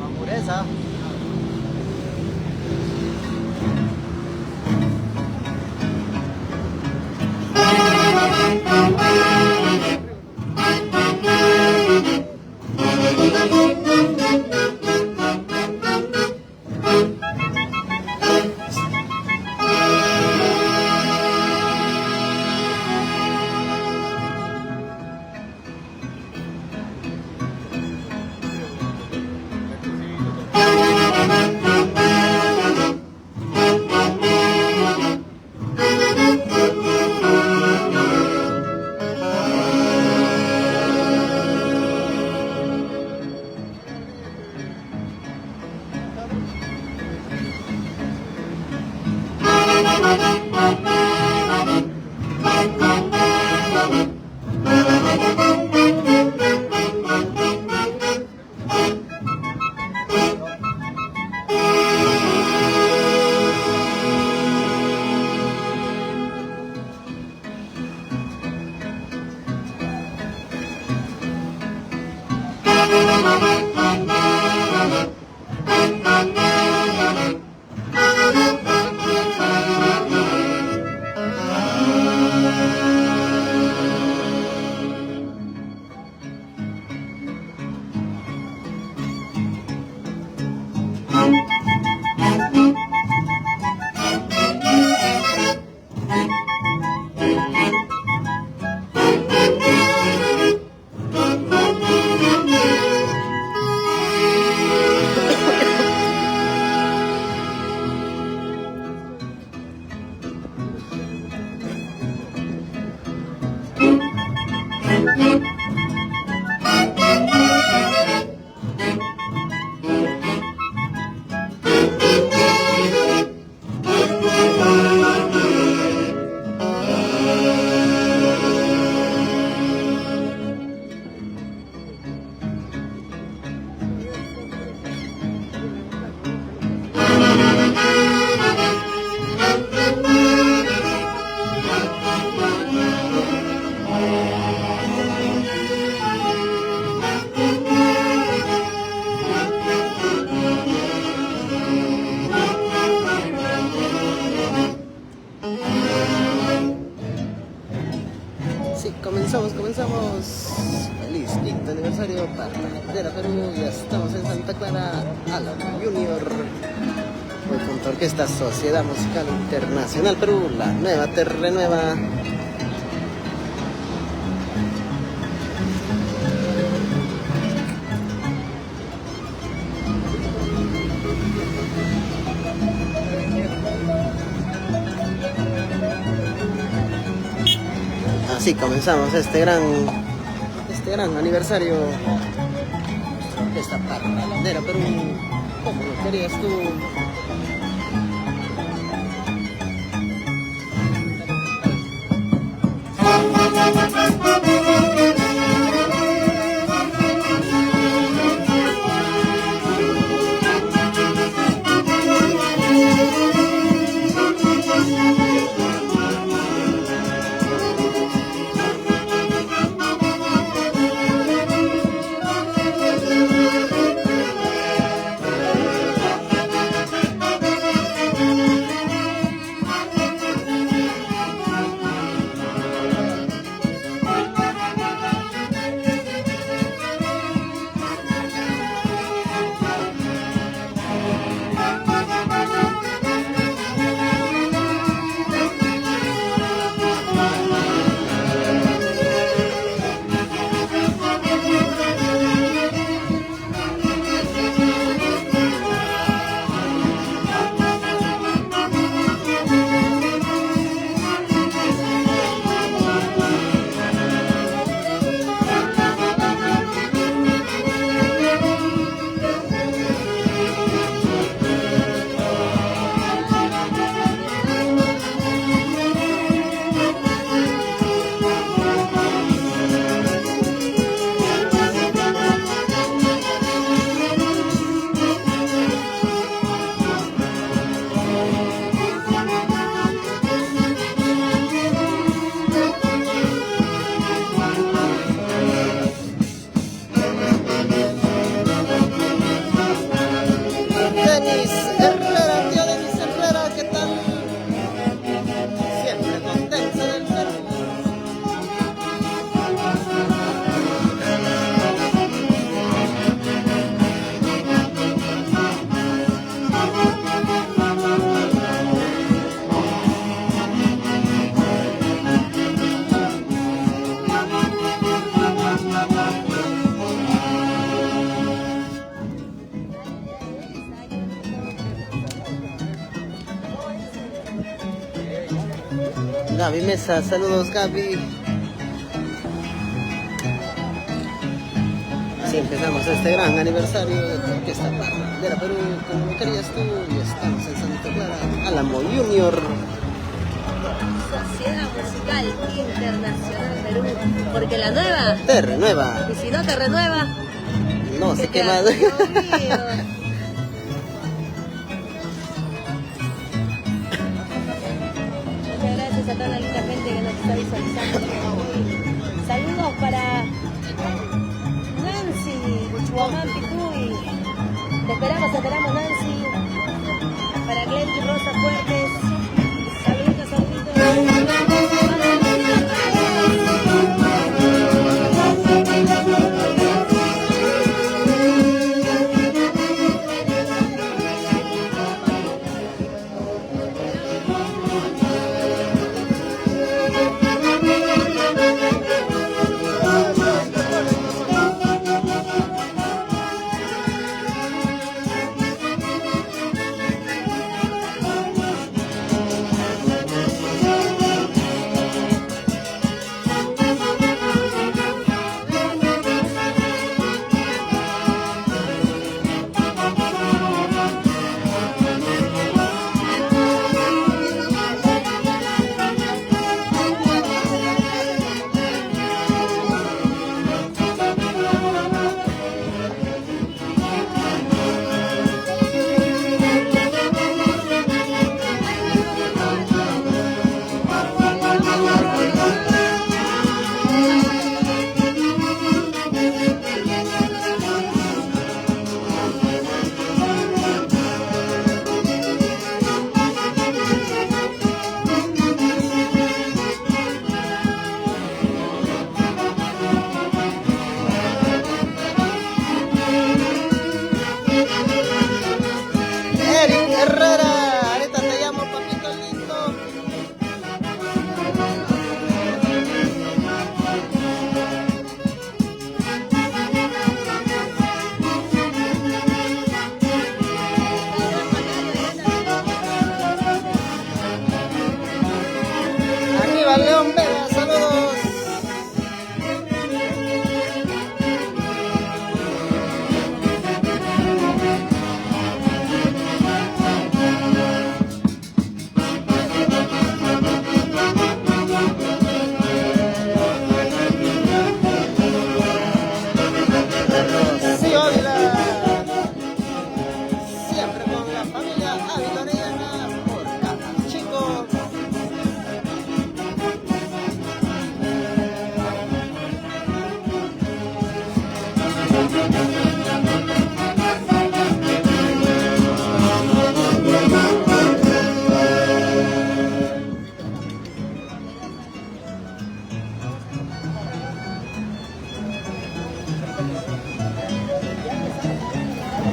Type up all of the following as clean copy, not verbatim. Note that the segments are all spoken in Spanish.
Hamburguesa. Comenzamos. Feliz quinto aniversario para la bandera Perú. Ya estamos en Santa Clara, Alan Junior. Hoy junto a Orquesta Sociedad Musical Internacional Perú, la nueva Terre Nueva. Así comenzamos este gran aniversario de esta para la bandera Perú. ¿Cómo lo querías tú? Gaby Mesa, saludos Gaby. Así empezamos este gran aniversario de la Orquesta Parrandera Perú, como lo querías tú, y estamos en Santa Clara, Álamo Junior. Sociedad Musical Internacional Perú, porque la nueva te renueva, y si no te renueva, no sé qué más. Dios mío. Muchas gracias a toda la linda gente que nos está visualizando. Saludos para Nancy Guamán Picuy. Te esperamos Nancy. Para Glenn y Rosa Fuertes. Saluditos, saluditos. León Vega, saludos. Rocío Ávila, siempre con la familia aviloriana por Cajas Chico.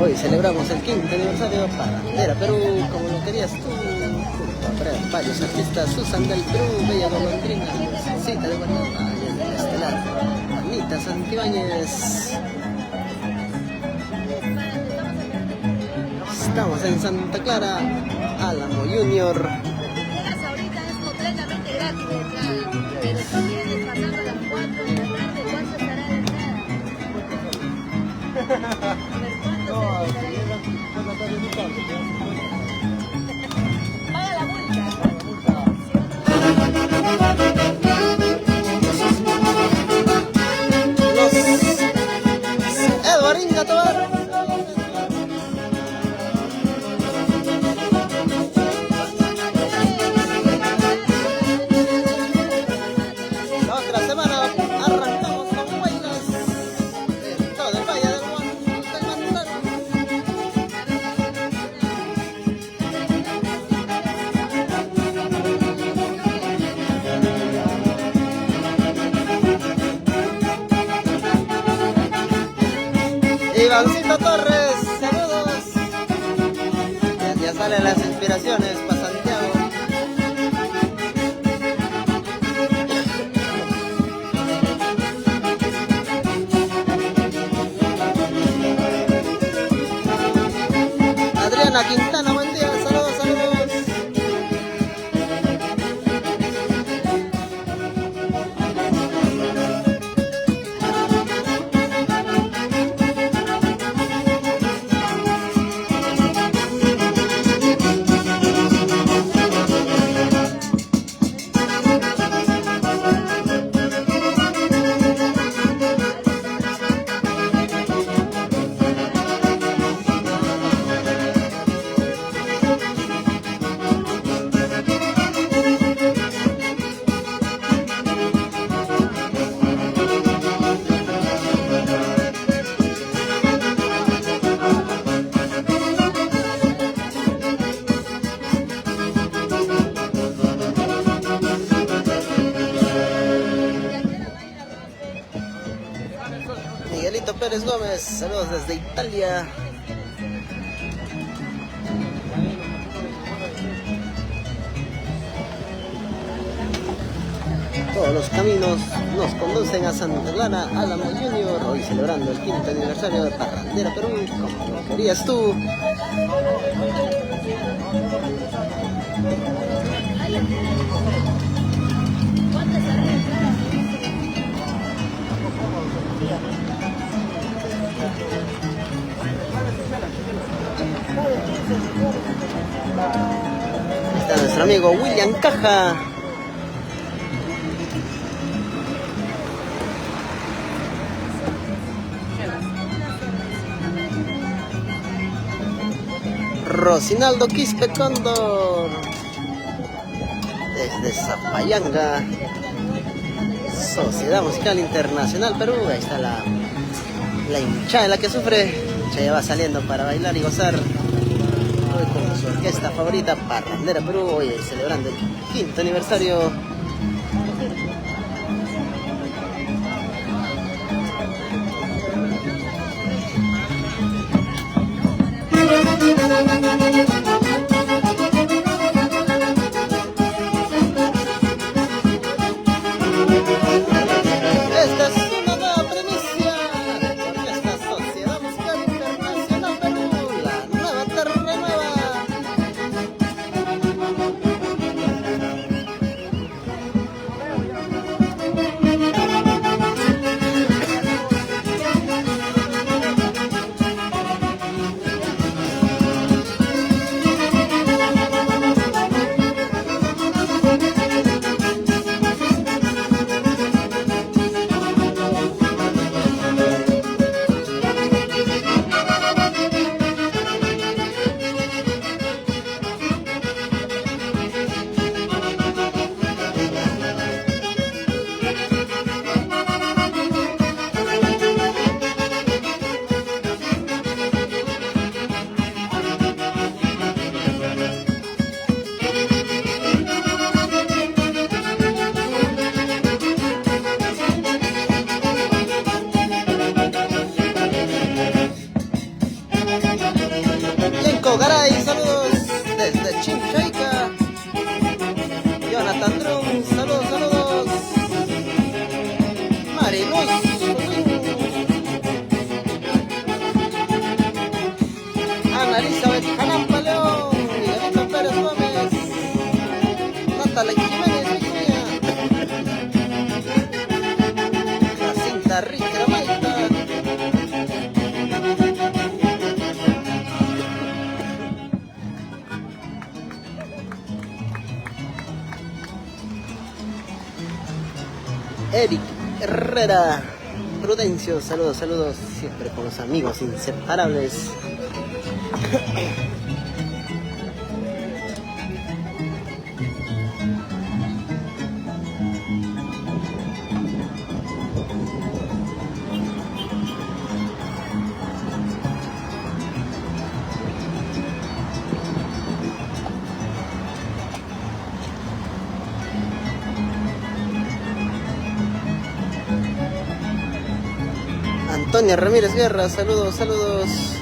Hoy celebramos el 5º aniversario de Parrandera Perú, como lo querías tú, junto a varios artistas: Susan del Perú, Bella Golondrina, Cita de Guardián, y el estelar Anita Santibáñez. Estamos en Santa Clara, Álamo Junior. Llegas ahorita, es completamente gratis de entrada, pero si vienes pasando a las 4 de la tarde, ¿cuánto estará de entrada? A ver, ¿cuánto estará de paga la multa. Los Eduardinga Tobar. La otra semana arrancamos con bailas en todo el Valle del Manzano. Ivancito Torres, saludos. Ya salen las inspiraciones para Santiago. Adriana Quintana, buen día, saludos, saludos. Pérez Gómez, saludos desde Italia. Todos los caminos nos conducen a Santa Clara Álamo Junior, hoy celebrando el 5º aniversario de Parrandera Perú, como lo querías tú. Está nuestro amigo William Caja. Rosinaldo Quispe Cóndor desde Zapayanga, Sociedad Musical Internacional Perú. Ahí está la hinchada, la que sufre. Ya va saliendo para bailar y gozar hoy con su orquesta favorita, Parrandera Perú, hoy celebrando el 5º aniversario. Esta es una nueva primicia de esta Sociedad Musical Internacional Perú, la nueva Terra Nueva. Garay, saludos desde Chinchaica. Jonathan Drum, saludos. Mariluz, Ana Elizabeth Janampa León, Miguelito Pérez Gómez, Natalia Jiménez Vicuña, Jacinta Rica Maita. Eric Herrera, Prudencio, saludos, siempre con los amigos inseparables. Antonia Ramírez Guerra, saludos.